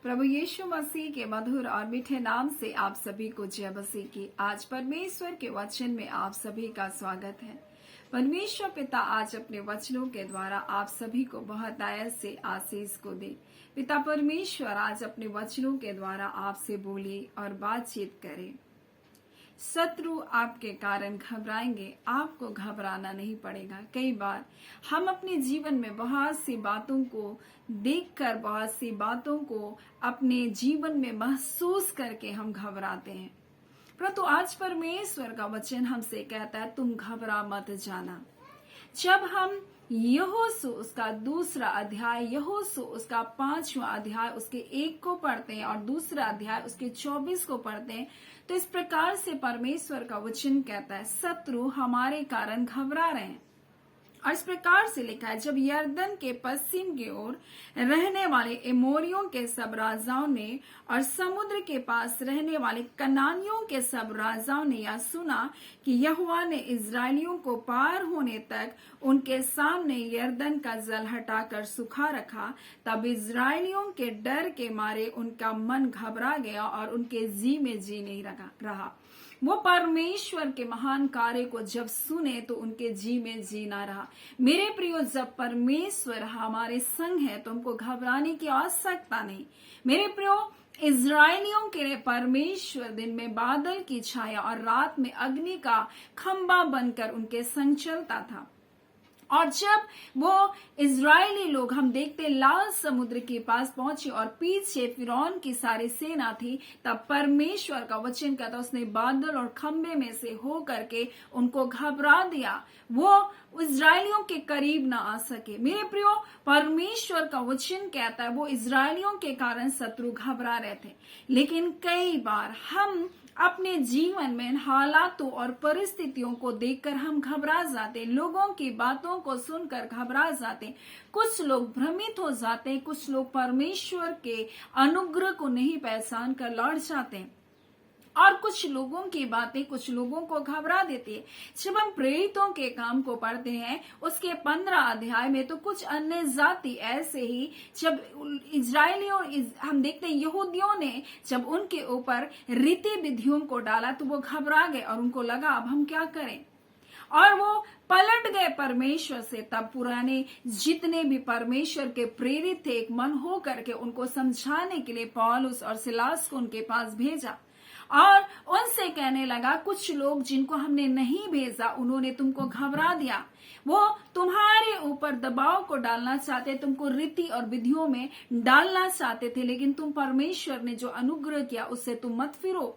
प्रभु यीशु मसीह के मधुर और मीठे नाम से आप सभी को जय मसीह की। आज परमेश्वर के वचन में आप सभी का स्वागत है। परमेश्वर पिता आज अपने वचनों के द्वारा आप सभी को बहुत आयत से आशीष को दे। पिता परमेश्वर आज अपने वचनों के द्वारा आपसे बोले और बातचीत करे। शत्रु आपके कारण घबराएंगे, आपको घबराना नहीं पड़ेगा। कई बार हम अपने जीवन में बहुत सी बातों को देखकर, बहुत सी बातों को अपने जीवन में महसूस करके हम घबराते हैं, परंतु आज परमेश्वर का वचन हमसे कहता है तुम घबरा मत जाना। जब हम यहोशू उसका दूसरा अध्याय, यहोशू उसका 5वां अध्याय उसके 1 को पढ़ते हैं और दूसरा अध्याय उसके 24 को पढ़ते हैं, तो इस प्रकार से परमेश्वर का वचन कहता है शत्रु हमारे कारण घबरा रहे हैं। और इस प्रकार से लिखा है, जब यरदन के पश्चिम की ओर रहने वाले एमोरियों के सब राजाओं ने और समुद्र के पास रहने वाले कनानियों के सब राजाओं ने यह सुना कि यहोवा ने इजरायलियों को पार होने तक उनके सामने यरदन का जल हटाकर सुखा रखा, तब इजरायलियों के डर के मारे उनका मन घबरा गया और उनके जी में जी नहीं रहा। वो परमेश्वर के महान कार्य को जब सुने तो उनके जी में जी ना रहा। मेरे प्रियो, जब परमेश्वर हमारे संग है तो हमको घबराने की आवश्यकता नहीं। मेरे प्रियो, इजरायलियों के लिए परमेश्वर दिन में बादल की छाया और रात में अग्नि का खंबा बनकर उनके संग चलता था। और जब वो इजरायली लोग, हम देखते लाल समुद्र के पास पहुंचे और पीछे फिरौन की सारी सेना थी, तब परमेश्वर का वचन कहता उसने बादल और खंबे में से हो करके उनको घबरा दिया, वो इजरायलियों के करीब ना आ सके। मेरे प्रियो, परमेश्वर का वचन कहता है वो इजरायलियों के कारण शत्रु घबरा रहे थे। लेकिन कई बार हम अपने जीवन में हालातों और परिस्थितियों को देखकर हम घबरा जाते, लोगों की बातों को सुनकर घबरा जाते। कुछ लोग भ्रमित हो जाते, कुछ लोग परमेश्वर के अनुग्रह को नहीं पहचान कर लौट जाते, और कुछ लोगों की बातें कुछ लोगों को घबरा देती है। जब हम प्रेरितों के काम को पढ़ते हैं उसके 15 अध्याय में, तो कुछ अन्य जाति ऐसे ही, जब इजरायलियों हम देखते हैं यहूदियों ने जब उनके ऊपर रीति विधियों को डाला तो वो घबरा गए और उनको लगा अब हम क्या करें, और वो पलट गए परमेश्वर से। तब पुराने जितने भी परमेश्वर के प्रेरित थे एक मन हो करके उनको समझाने के लिए पौलुस और सिलास को उनके पास भेजा और उनसे कहने लगा कुछ लोग जिनको हमने नहीं भेजा उन्होंने तुमको घबरा दिया, वो तुम्हारे ऊपर दबाव को डालना चाहते, तुमको रीति और विधियों में डालना चाहते थे, लेकिन तुम परमेश्वर ने जो अनुग्रह किया उससे तुम मत फिरो।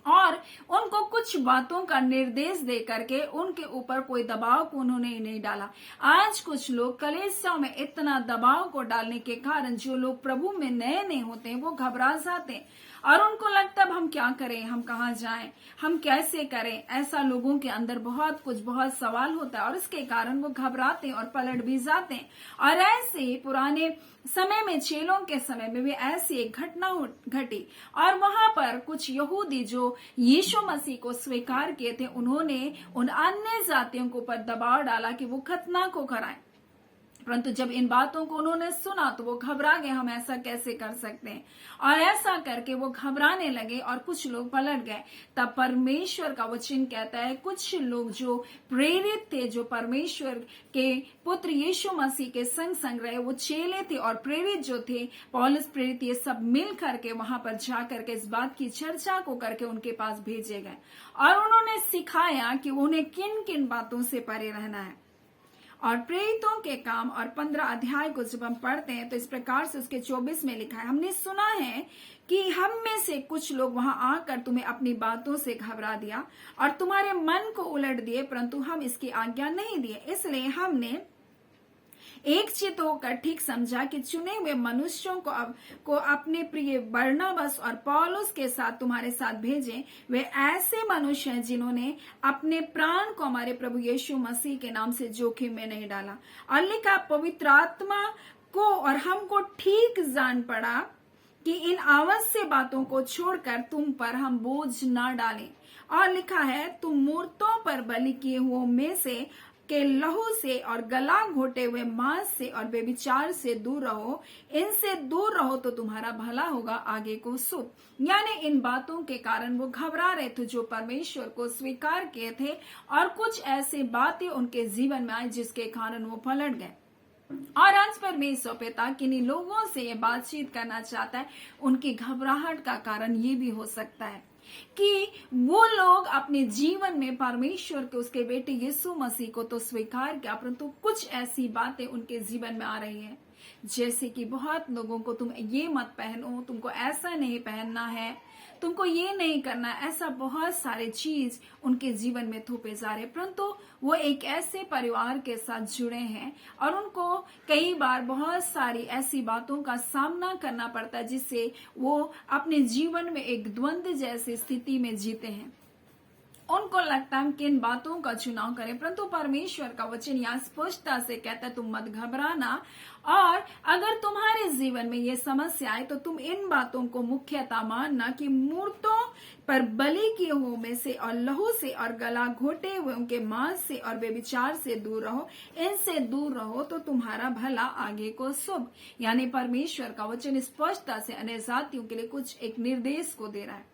और उनको कुछ बातों का निर्देश दे करके उनके ऊपर कोई दबाव को उन्होंने नहीं डाला। आज कुछ लोग कलीसियाओं में इतना दबाव को डालने के कारण जो लोग प्रभु में नए नहीं होते हैं वो घबरा जाते हैं और उनको लगता है हम क्या करें, हम कहाँ जाएं, हम कैसे करें। ऐसा लोगों के अंदर बहुत सवाल होता है और इसके कारण वो घबराते हैं और पलट भी जाते हैं। और ऐसे ही पुराने समय में, चेलों के समय में भी ऐसी एक घटना घटी और वहां पर कुछ यहूदी जो यीशु मसीह को स्वीकार किए थे उन्होंने उन अन्य जातियों के ऊपर दबाव डाला कि वो खतना को कराएं, परंतु जब इन बातों को उन्होंने सुना तो वो घबरा गए, हम ऐसा कैसे कर सकते हैं, और ऐसा करके वो घबराने लगे और कुछ लोग पलट गए। तब परमेश्वर का वचन कहता है कुछ लोग जो प्रेरित थे, जो परमेश्वर के पुत्र यीशु मसीह के संग रहे, वो चेले थे और प्रेरित जो थे, पौलुस प्रेरित, ये सब मिल करके वहां पर जा करके इस बात की चर्चा को करके उनके पास भेजे गए और उन्होंने सिखाया कि उन्हें किन किन बातों से परे रहना है। और प्रेरितों के काम और 15 अध्याय को जब हम पढ़ते हैं तो इस प्रकार से उसके 24 में लिखा है, हमने सुना है कि हम में से कुछ लोग वहां आकर तुम्हें अपनी बातों से घबरा दिया और तुम्हारे मन को उलट दिए, परंतु हम इसकी आज्ञा नहीं दिए। इसलिए हमने एक चित होकर ठीक समझा कि चुने हुए मनुष्यों को अपने प्रिय बरनबास और पौलुस के साथ तुम्हारे साथ भेजें। वे ऐसे मनुष्य हैं जिन्होंने अपने प्राण को हमारे प्रभु यीशु मसीह के नाम से जोखिम में नहीं डाला। और लिखा, पवित्र आत्मा को और हमको ठीक जान पड़ा कि इन आवश्यक बातों को छोड़कर तुम पर हम बोझ न डालें। और लिखा है, तुम मूर्तों पर बलि किए हुओं में से के लहू से और गला घोटे हुए मांस से और व्यभिचार से दूर रहो, इनसे दूर रहो तो तुम्हारा भला होगा, आगे को शुभ। यानी इन बातों के कारण वो घबरा रहे थे जो परमेश्वर को स्वीकार किए थे, और कुछ ऐसी बातें उनके जीवन में आई जिसके कारण वो पलट गए। और आज परमेश्वर पिता किन्हीं लोगों से ये बातचीत करना चाहता है। उनकी घबराहट का कारण ये भी हो सकता है कि वो लोग अपने जीवन में परमेश्वर के उसके बेटे यीशु मसीह को तो स्वीकार किया, परंतु कुछ ऐसी बातें उनके जीवन में आ रही है, जैसे कि बहुत लोगों को तुम ये मत पहनो, तुमको ऐसा नहीं पहनना है, तुमको ये नहीं करना, ऐसा बहुत सारे चीज उनके जीवन में थोपे जा रहे। परंतु वो एक ऐसे परिवार के साथ जुड़े हैं और उनको कई बार बहुत सारी ऐसी बातों का सामना करना पड़ता है जिससे वो अपने जीवन में एक द्वंद्व जैसी स्थिति में जीते हैं। उनको लगता है किन बातों का चुनाव करें, परंतु परमेश्वर का वचन यहाँ स्पष्टता से कहता है तुम मत घबराना, और अगर तुम्हारे जीवन में ये समस्या आए तो तुम इन बातों को मुख्यतः मानना कि मूर्तों पर बलि किए हुए में से और लहू से और गला घोटे हुए उनके मांस से और व्यभिचार से दूर रहो, इनसे दूर रहो तो तुम्हारा भला, आगे को शुभ। यानी परमेश्वर का वचन स्पष्टता से अन्य जातियों के लिए कुछ एक निर्देश को दे रहा है।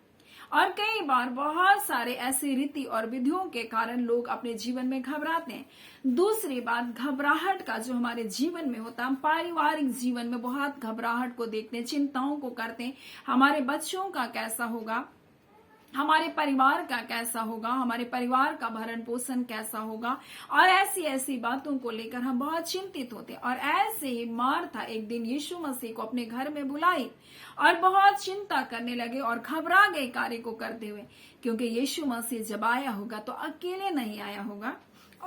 और कई बार बहुत सारे ऐसी रीति और विधियों के कारण लोग अपने जीवन में घबराते हैं। दूसरी बात, घबराहट का जो हमारे जीवन में होता है, हम पारिवारिक जीवन में बहुत घबराहट को देखते हैं, चिंताओं को करते हैं, हमारे बच्चों का कैसा होगा, हमारे परिवार का कैसा होगा, हमारे परिवार का भरण पोषण कैसा होगा, और ऐसी ऐसी बातों को लेकर हम बहुत चिंतित होते हैं। और ऐसे ही मार्था एक दिन यीशु मसीह को अपने घर में बुलाई और बहुत चिंता करने लगे और घबरा गए कार्य को करते हुए, क्योंकि यीशु मसीह जब आया होगा तो अकेले नहीं आया होगा,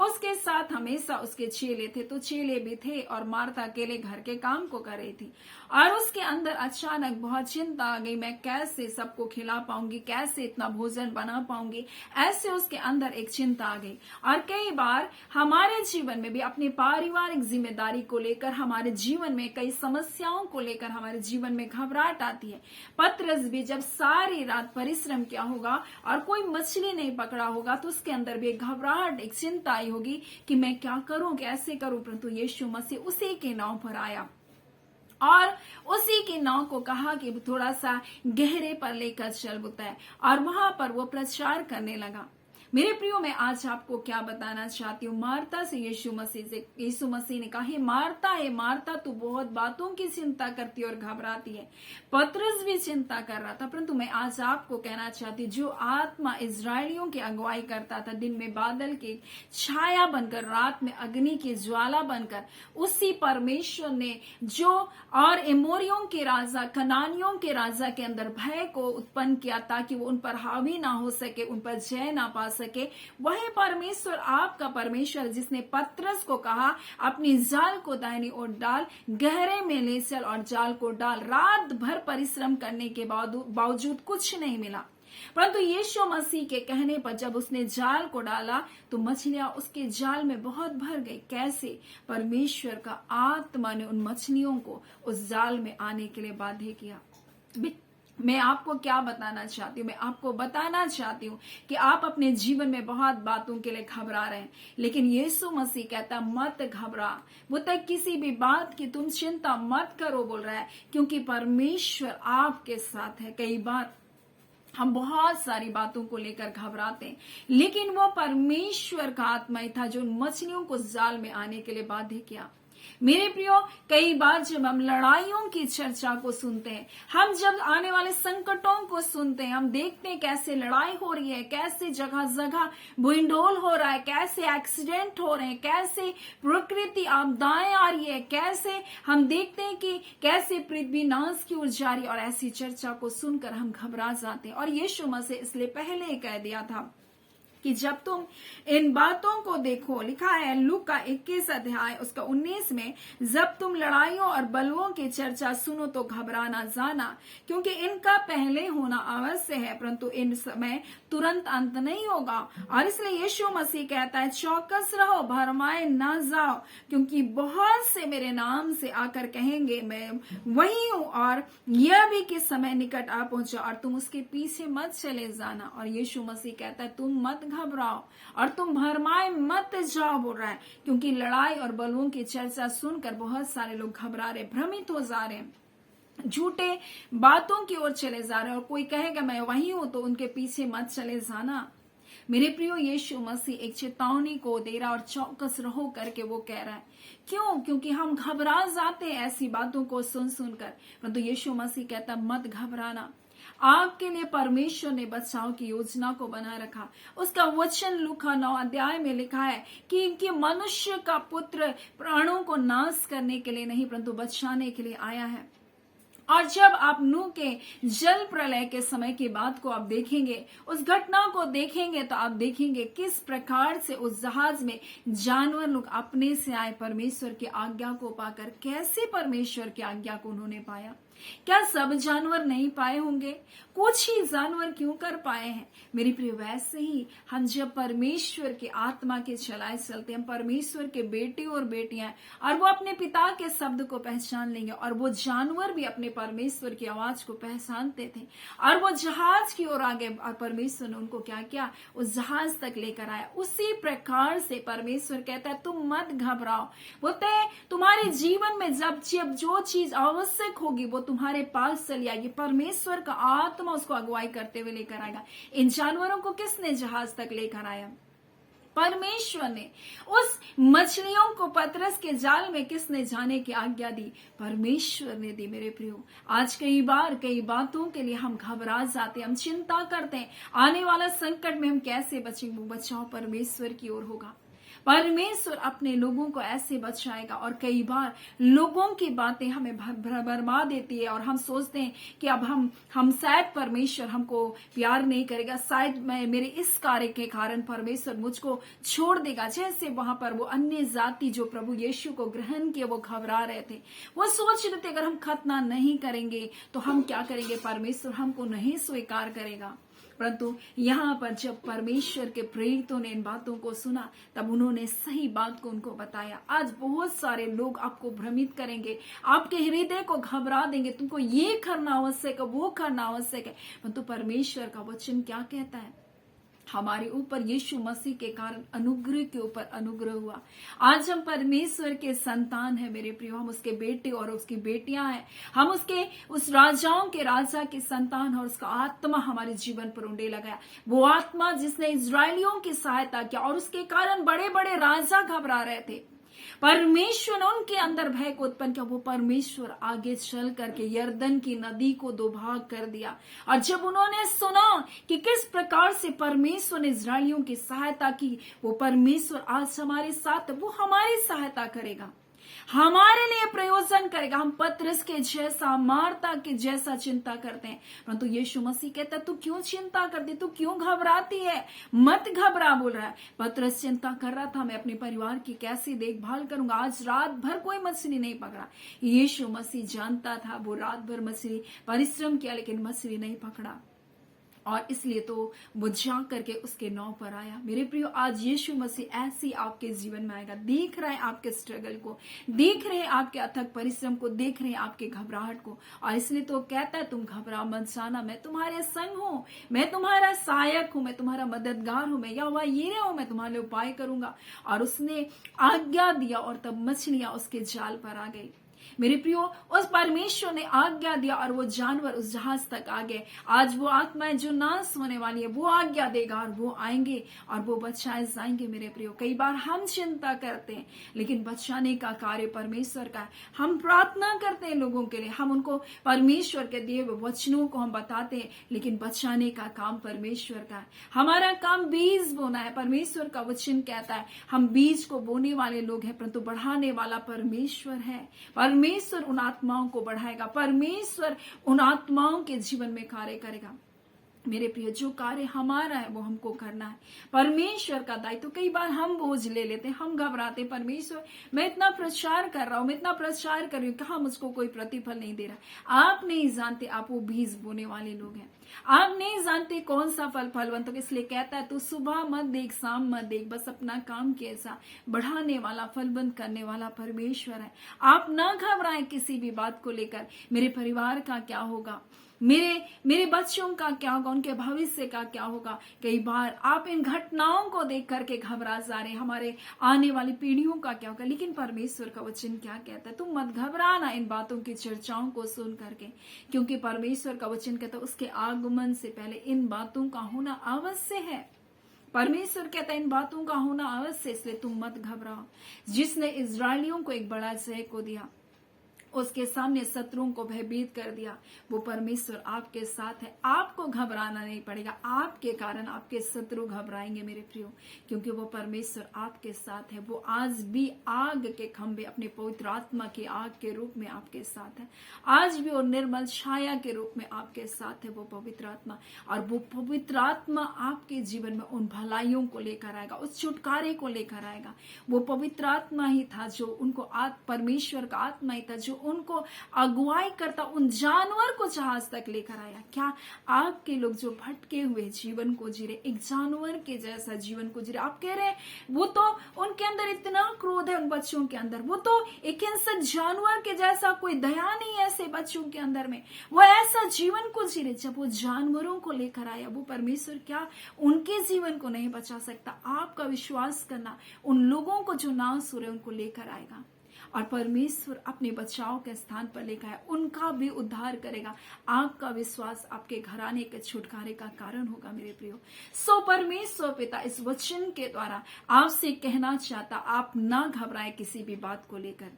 उसके साथ हमेशा उसके चेले थे, तो चेले भी थे और मार्था अकेले घर के काम को कर रही थी। और उसके अंदर अचानक बहुत चिंता आ गई, मैं कैसे सबको खिला पाऊंगी, कैसे इतना भोजन बना पाऊंगी, ऐसे उसके अंदर एक चिंता आ गई। और कई बार हमारे जीवन में भी अपनी पारिवारिक जिम्मेदारी को लेकर, हमारे जीवन में कई समस्याओं को लेकर हमारे जीवन में घबराहट आती है। पतरस भी जब सारी रात परिश्रम किया होगा और कोई मछली नहीं पकड़ा होगा तो उसके अंदर भी एक घबराहट, एक चिंता आई होगी कि मैं क्या करूं, कैसे करूं, परंतु यीशु मसीह उसी के नाव पर आया और उसी की नाव को कहा कि थोड़ा सा गहरे पर लेकर चल बुताए, और वहां पर वो प्रचार करने लगा। मेरे प्रियो, मैं आज आपको क्या बताना चाहती हूँ, मार्ता से यीशु मसीह ने कहा, हे मार्ता, तू बहुत बातों की चिंता करती और घबराती है। पतरस भी चिंता कर रहा था, परंतु मैं आज आपको कहना चाहती, जो आत्मा इजरायलियों की अगुवाई करता था, दिन में बादल की छाया बनकर, रात में अग्नि की ज्वाला बनकर, उसी परमेश्वर ने जो और एमोरियों के राजा, कनानियों के राजा के अंदर भय को उत्पन्न किया ताकि वो उन पर हावी ना हो सके, उन पर जय ना पा सके, वही परमेश्वर, आपका परमेश्वर, जिसने पतरस को कहा अपनी जाल को दाहिनी ओर डाल, गहरे में ले चल और जाल को डाल। रात भर परिश्रम करने के बावजूद कुछ नहीं मिला, परंतु यीशु मसीह के कहने पर जब उसने जाल को डाला तो मछलियां उसके जाल में बहुत भर गई। कैसे? परमेश्वर का आत्मा ने उन मछलियों को उस जाल में आने के लिए बाध्य किया। मैं आपको क्या बताना चाहती हूँ, मैं आपको बताना चाहती हूँ कि आप अपने जीवन में बहुत बातों के लिए घबरा रहे हैं, लेकिन यीशु मसीह कहता मत घबरा, वो तक किसी भी बात की तुम चिंता मत करो बोल रहा है, क्योंकि परमेश्वर आपके साथ है। कई बार हम बहुत सारी बातों को लेकर घबराते हैं, लेकिन वो परमेश्वर का आत्मा ही था जो मछलियों को जाल में आने के लिए बाध्य किया। मेरे प्रियो, कई बार जब हम लड़ाइयों की चर्चा को सुनते हैं, हम जब आने वाले संकटों को सुनते हैं, हम देखते हैं कैसे लड़ाई हो रही है, कैसे जगह जगह भूइंडोल हो रहा है, कैसे एक्सीडेंट हो रहे हैं, कैसे प्रकृति आपदाएं आ रही है, कैसे हम देखते हैं कि कैसे पृथ्वी नाश की ओर जा रही है, और ऐसी चर्चा को सुनकर हम घबरा जाते हैं। और यीशु मसीह इसलिए पहले ही कह दिया था कि जब तुम इन बातों को देखो, लिखा है लूका 21 अध्याय उसका 19 में, जब तुम लड़ाइयों और बलवों की चर्चा सुनो तो घबराना जाना, क्योंकि इनका पहले होना अवश्य है, परंतु इन समय तुरंत अंत नहीं होगा। और इसलिए यीशु मसीह कहता है चौकस रहो, भरमाए ना जाओ, क्योंकि बहुत से मेरे नाम से आकर कहेंगे मैं वही हूं, और यह भी कि समय निकट आ पहुंचा, और तुम उसके पीछे मत चले जाना। और यीशु मसीह कहता है तुम मत घबराओ और तुम भरमाए मत जाओ, बोल रहा है, क्योंकि लड़ाई और बलवों की चर्चा सुनकर बहुत सारे लोग घबरा रहे, भ्रमित हो जा रहे हैं, झूठे बातों की ओर चले जा रहे हैं। और कोई कहेगा मैं वही हूं, तो उनके पीछे मत चले जाना। मेरे प्रियो, यीशु मसीह एक चेतावनी को दे रहा और चौकस रहो करके वो कह रहा है। क्यों? क्योंकि हम घबरा जाते हैं ऐसी बातों को सुन सुनकर, परंतु यीशु मसीह कहता मत घबराना। आपके लिए परमेश्वर ने बचाव की योजना को बना रखा। उसका वचन लूका 9 अध्याय में लिखा है कि मनुष्य का पुत्र प्राणों को नाश करने के लिए नहीं, परंतु बचाने के लिए आया है। और जब आप नूह के जल प्रलय के समय की बात को आप देखेंगे, उस घटना को देखेंगे, तो आप देखेंगे किस प्रकार से उस जहाज में जानवर लोग अपने से आए परमेश्वर की आज्ञा को पाकर। कैसे परमेश्वर की आज्ञा को उन्होंने पाया? क्या सब जानवर नहीं पाए होंगे? कुछ ही जानवर क्यों कर पाए हैं? मेरी प्रिय, वैसे ही हम जब परमेश्वर की आत्मा के चलाए चलते हैं, परमेश्वर के बेटे और बेटियां, और वो अपने पिता के शब्द को पहचान लेंगे, और वो जानवर भी अपने परमेश्वर की आवाज को पहचानते थे, और वो जहाज की ओर आगे, और परमेश्वर ने उनको क्या किया? उस जहाज तक लेकर आया। उसी प्रकार से परमेश्वर कहता है तुम मत घबराओ। बोलते हैं तुम्हारे जीवन में जब जो चीज आवश्यक होगी वो तुम्हारे पास चली आएगी। परमेश्वर का आत्मा उसको अगुवाई करते हुए लेकर आएगा। इन जानवरों को किसने जहाज तक लेकर आया? परमेश्वर ने। उस मछलियों को पतरस के जाल में किसने जाने की आज्ञा दी? परमेश्वर ने दी। मेरे प्रियो, आज कई बार कई बातों के लिए हम घबरा जाते हैं, हम चिंता करते हैं, आने वाला संकट में हम कैसे बचेंगे। वो बचाव परमेश्वर की ओर होगा। परमेश्वर अपने लोगों को ऐसे बचाएगा। और कई बार लोगों की बातें हमें भरमा देती है, और हम सोचते हैं कि अब हम शायद परमेश्वर हमको प्यार नहीं करेगा, शायद मैं मेरे इस कार्य के कारण परमेश्वर मुझको छोड़ देगा। जैसे वहां पर वो अन्य जाति जो प्रभु यीशु को ग्रहण किए, वो घबरा रहे थे, वो सोच रहे थे अगर हम खतना नहीं करेंगे तो हम क्या करेंगे, परमेश्वर हमको नहीं स्वीकार करेगा। परंतु यहाँ पर जब परमेश्वर के प्रेरितों ने इन बातों को सुना, तब उन्होंने सही बात को उनको बताया। आज बहुत सारे लोग आपको भ्रमित करेंगे, आपके हृदय को घबरा देंगे, तुमको ये करना आवश्यक है, वो करना आवश्यक है। परंतु परमेश्वर का वचन क्या कहता है? हमारे ऊपर यीशु मसीह के कारण अनुग्रह के ऊपर अनुग्रह हुआ। आज हम परमेश्वर के संतान हैं मेरे प्रियो, हम उसके बेटे और उसकी बेटियां हैं। हम उस राजाओं के राजा के संतान, और उसका आत्मा हमारे जीवन पर उंडे लगाया। वो आत्मा जिसने इजरायलियों की सहायता किया, और उसके कारण बड़े बड़े राजा घबरा रहे थे। परमेश्वर ने उनके अंदर भय को उत्पन्न किया। वो परमेश्वर आगे चल करके यरदन की नदी को दो भाग कर दिया। और जब उन्होंने सुना कि किस प्रकार से परमेश्वर ने इजरायलियों की सहायता की, वो परमेश्वर आज हमारे साथ, वो हमारी सहायता करेगा, हमारे लिए प्रयोजन करेगा। हम पतरस के जैसा, मार्ता के जैसा चिंता करते हैं, परंतु यीशु मसीह कहता है तू क्यों चिंता करती, तू क्यों घबराती है? मत घबरा, बोल रहा है। पतरस चिंता कर रहा था, मैं अपने परिवार की कैसे देखभाल करूंगा, आज रात भर कोई मछली नहीं पकड़ा। यीशु मसीह जानता था, वो रात भर मछली परिश्रम किया लेकिन मछली नहीं पकड़ा, और इसलिए तो वो जा करके उसके नाव पर आया। मेरे प्रियो, आज यीशु मसीह ऐसी आपके जीवन में आएगा। देख रहे हैं आपके स्ट्रगल को, देख रहे हैं आपके अथक परिश्रम को, देख रहे हैं आपके घबराहट को, और इसलिए तो कहता है तुम घबरा मत जाना, मैं तुम्हारे संग हूं, मैं तुम्हारा सहायक हूं, मैं तुम्हारा मददगार हूं, मैं यहोवा यीरे हूं, मैं तुम्हारे उपाय करूंगा। और उसने आज्ञा दिया, और तब मछलियां उसके जाल पर आ गई। मेरे प्रियो, उस परमेश्वर ने आज्ञा दिया और वो जानवर उस जहाज तक आ गए। आज वो आत्माएं जो नाश होने वाली है, वो आज्ञा देगा और वो आएंगे और वो बचाए जाएंगे। मेरे प्रियो, कई बार हम चिंता करते हैं, लेकिन बचाने का कार्य परमेश्वर का है। हम प्रार्थना करते हैं लोगों के लिए, हम उनको परमेश्वर के दिए वचनों को हम बताते हैं, लेकिन बचाने का काम परमेश्वर का है। हमारा काम बीज बोना है। परमेश्वर का वचन कहता है हम बीज को बोने वाले लोग हैं, परंतु बढ़ाने वाला परमेश्वर है। परमेश्वर उन आत्माओं को बढ़ाएगा, परमेश्वर उन आत्माओं के जीवन में कार्य करेगा। मेरे प्रिय, जो कार्य हमारा है वो हमको करना है, परमेश्वर का दायित्व। कई बार हम बोझ ले लेते हैं, हम घबराते, परमेश्वर मैं इतना प्रचार कर रहा हूं, मैं इतना प्रचार कर रही हूं, कहा मुझको कोई प्रतिफल नहीं दे रहा। आप नहीं जानते, आप वो बीज बोने वाले लोग हैं। आप नहीं जानते कौन सा फल फलवंत होगा, इसलिए कहता है तू सुबह मत देख, शाम मत देख, बस अपना काम कैसा बढ़ाने वाला, फलवंत करने वाला परमेश्वर है। आप ना घबराएं किसी भी बात को लेकर, मेरे परिवार का क्या होगा, मेरे बच्चों का क्या होगा, उनके भविष्य का क्या होगा। कई बार आप इन घटनाओं को देख करके घबरा जा रहे हैं, हमारे आने वाली पीढ़ियों का क्या होगा। लेकिन परमेश्वर का वचन क्या कहता है, तुम मत घबराना इन बातों की चर्चाओं को सुन करके, क्योंकि परमेश्वर का वचन कहता है उसके आगमन से पहले इन बातों का होना अवश्य है। परमेश्वर कहता है इन बातों का होना अवश्य, इसलिए तुम मत घबराओ। जिसने इजरायलियों को एक बड़ा जय को दिया, उसके सामने शत्रुओं को भयभीत कर दिया, वो परमेश्वर आपके साथ है। आपको घबराना नहीं पड़ेगा, आपके कारण आपके शत्रु घबराएंगे मेरे प्रियो, क्योंकि वो परमेश्वर आपके साथ है। वो आज भी आग के खंभे अपने पवित्र आत्मा की आग के रूप में आपके साथ है। आज भी वो निर्मल छाया के रूप में आपके साथ है वो पवित्र आत्मा। और वो पवित्र आत्मा आपके जीवन में उन भलाइयों को लेकर आएगा, उस छुटकारे को लेकर आएगा। वो पवित्र आत्मा ही था जो उनको परमेश्वर का आत्मा ही था जो उनको अगुवाई करता उन जानवर को जहाज तक लेकर आया। क्या आपके लोग जो भटके हुए जीवन को जी रहे, एक जानवर के जैसा जीवन को जी रहे, आप कह रहे हैं वो तो उनके अंदर इतना क्रोध है, उन बच्चों के अंदर वो तो एक हिंसक जानवर के जैसा, कोई दया नहीं है ऐसे बच्चों के अंदर में, वो ऐसा जीवन को जी रहे। जब वो जानवरों को लेकर आया, वो परमेश्वर क्या उनके जीवन को नहीं बचा सकता। आपका विश्वास करना, उन लोगों को जो नाश हो रहे उनको लेकर आएगा, और परमेश्वर अपने बचाव के स्थान पर लेकर है, उनका भी उद्धार करेगा। आपका विश्वास आपके घराने के छुटकारे का कारण होगा मेरे प्रियो। सो परमेश्वर पिता इस वचन के द्वारा आपसे कहना चाहता, आप ना घबराए किसी भी बात को लेकर।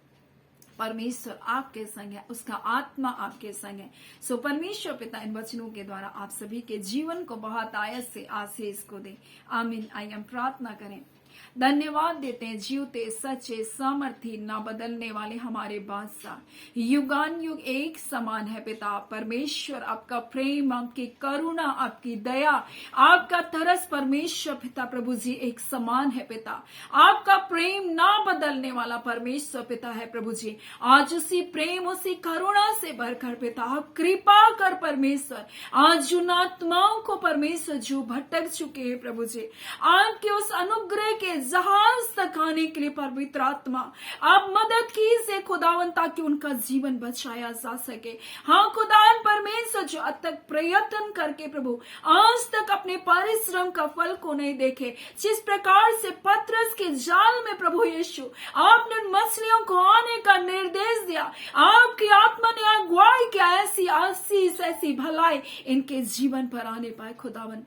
परमेश्वर आपके संग है, उसका आत्मा आपके संग है। सो परमेश्वर पिता इन वचनों के द्वारा आप सभी के जीवन को बहुत आयत से आशीष को दे। आमीन। आइए हम प्रार्थना करें। धन्यवाद देते हैं जीवते सच्चे सामर्थी ना बदलने वाले हमारे बादशाह, युगान युग एक समान है पिता। परमेश्वर आपका प्रेम, आपकी करुणा, आपकी दया, आपका तरस परमेश्वर पिता प्रभु जी एक समान है पिता। आपका प्रेम ना बदलने वाला परमेश्वर पिता है प्रभु जी। आज उसी प्रेम उसी करुणा से भरकर पिता आप कृपा कर परमेश्वर, आज उन आत्माओं को परमेश्वर जो भटक चुके हैं प्रभु जी, आपके उस अनुग्रह के जहाज तक आने के लिए पवित्र आत्मा आप मदद कीजिए खुदावन, ताकि उनका जीवन बचाया जा सके। हाँ खुदावन परमेश्वर जो अब तक प्रयत्न करके प्रभु आज तक अपने परिश्रम का फल को नहीं देखे, जिस प्रकार से पतरस के जाल में प्रभु यीशु आपने उन मछलियों को आने का निर्देश दिया, आपकी आत्मा ने अगुवाई किया, ऐसी आशीष ऐसी भलाई इनके जीवन पर आने पाए खुदावन।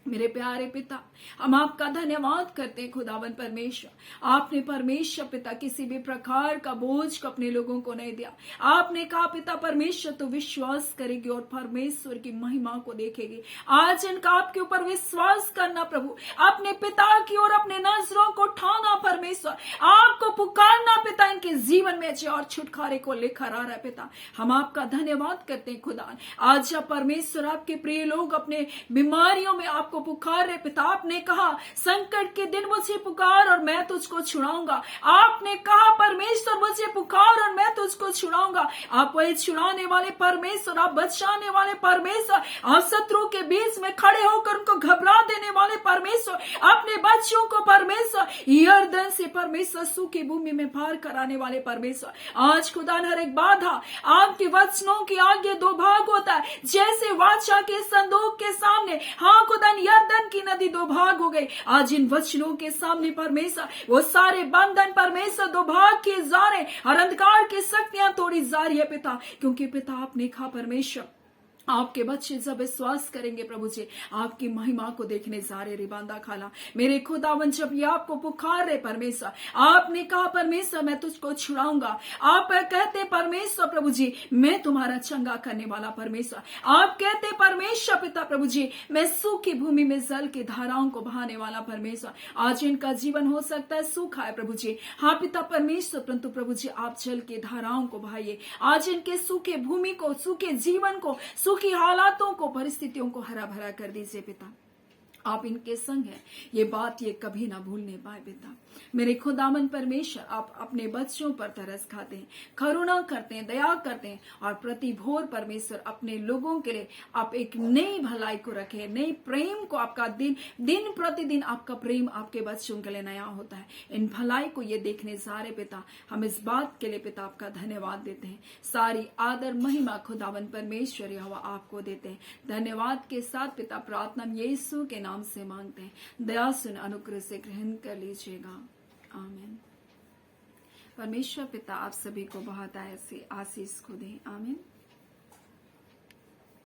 मेरे प्यारे पिता हम आपका धन्यवाद करते हैं खुदावन परमेश्वर। आपने परमेश्वर पिता किसी भी प्रकार का बोझ को अपने लोगों को नहीं दिया। आपने कहा पिता परमेश्वर तो विश्वास करेगी और परमेश्वर की महिमा को देखेगी। आज इनका आपके ऊपर विश्वास करना प्रभु, अपने पिता की ओर अपने नजरों को उठाना परमेश्वर, आपको पुकारना पिता, इनके जीवन में जय और छुटकारे को लेकर आ रहा है पिता। हम आपका धन्यवाद करते हैं खुदा। आज परमेश्वर आपके प्रिय लोग अपने बीमारियों में आपको पुकार रहे पिता। आपने कहा संकट के दिन मुझे पुकार और मैं तुझको छुड़ाऊंगा। आपने कहा परमेश्वर मुझे पुकार और मैं तुझको छुड़ाऊंगा। आप वही छुड़ाने वाले परमेश्वर, आप बचाने वाले परमेश्वर, आप शत्रु के बीच में खड़े होकर उनको घबरा देने वाले परमेश्वर, अपने बच्चों को परमेश्वर यरदन से परमेश्वर सूखी भूमि में पार कराने वाले परमेश्वर। आज खुदा हर एक बाधा आपके वचनों की आगे दो भाग होता है, जैसे वाचा के संदूक के सामने हाँ खुदा यरदन की नदी दो भाग हो गई। आज इन वचनों के सामने परमेश्वर वो सारे बंधन परमेश्वर दो भाग किए जा रहे और अंधकार की शक्तियां तोड़ी जा रही है पिता, क्योंकि पिता आपने कहा परमेश्वर आपके बच्चे जब विश्वास करेंगे प्रभु जी आपकी महिमा को देखने जा रहे। रिबांदा खाला मेरे खुदावन जब ये आपको पुकार रहे परमेश्वर, आपने कहा परमेश्वर मैं तुझको छुड़ाऊंगा। आप कहते परमेश्वर प्रभु जी मैं तुम्हारा चंगा करने वाला परमेश्वर। आप कहते परमेश्वर पिता प्रभु जी मैं सूखी भूमि में जल की धाराओं को बहाने वाला परमेश्वर। आज इनका जीवन हो सकता है सूखा है प्रभु जी, हाँ पिता परमेश्वर, परंतु प्रभु जी आप जल की धाराओं को बहाइए। आज इनके सूखे भूमि को, सूखे जीवन को, सूखी हालातों को, परिस्थितियों को हरा भरा कर दीजिए पिता। आप इनके संग हैं, ये बात ये कभी ना भूलने पाए पिता। मेरे खुदावन परमेश्वर, आप अपने बच्चों पर तरस खाते हैं, करुणा करते हैं, दया करते हैं, और प्रति भोर परमेश्वर अपने लोगों के लिए आप एक नई भलाई को रखे, नई प्रेम को, आपका दिन प्रतिदिन आपका प्रेम आपके बच्चों के लिए नया होता है। इन भलाई को ये देखने सारे पिता, हम इस बात के लिए पिता आपका धन्यवाद देते हैं। सारी आदर महिमा खुदावन परमेश्वर यहोवा आपको देते हैं। धन्यवाद के साथ पिता प्रार्थना यीशु के नाम से मांगते हैं। दया सुन अनुग्रह से ग्रहण कर लीजिएगा, आमीन। परमेश्वर पिता आप सभी को बहुत ऐसी आशीष को दे, आमीन।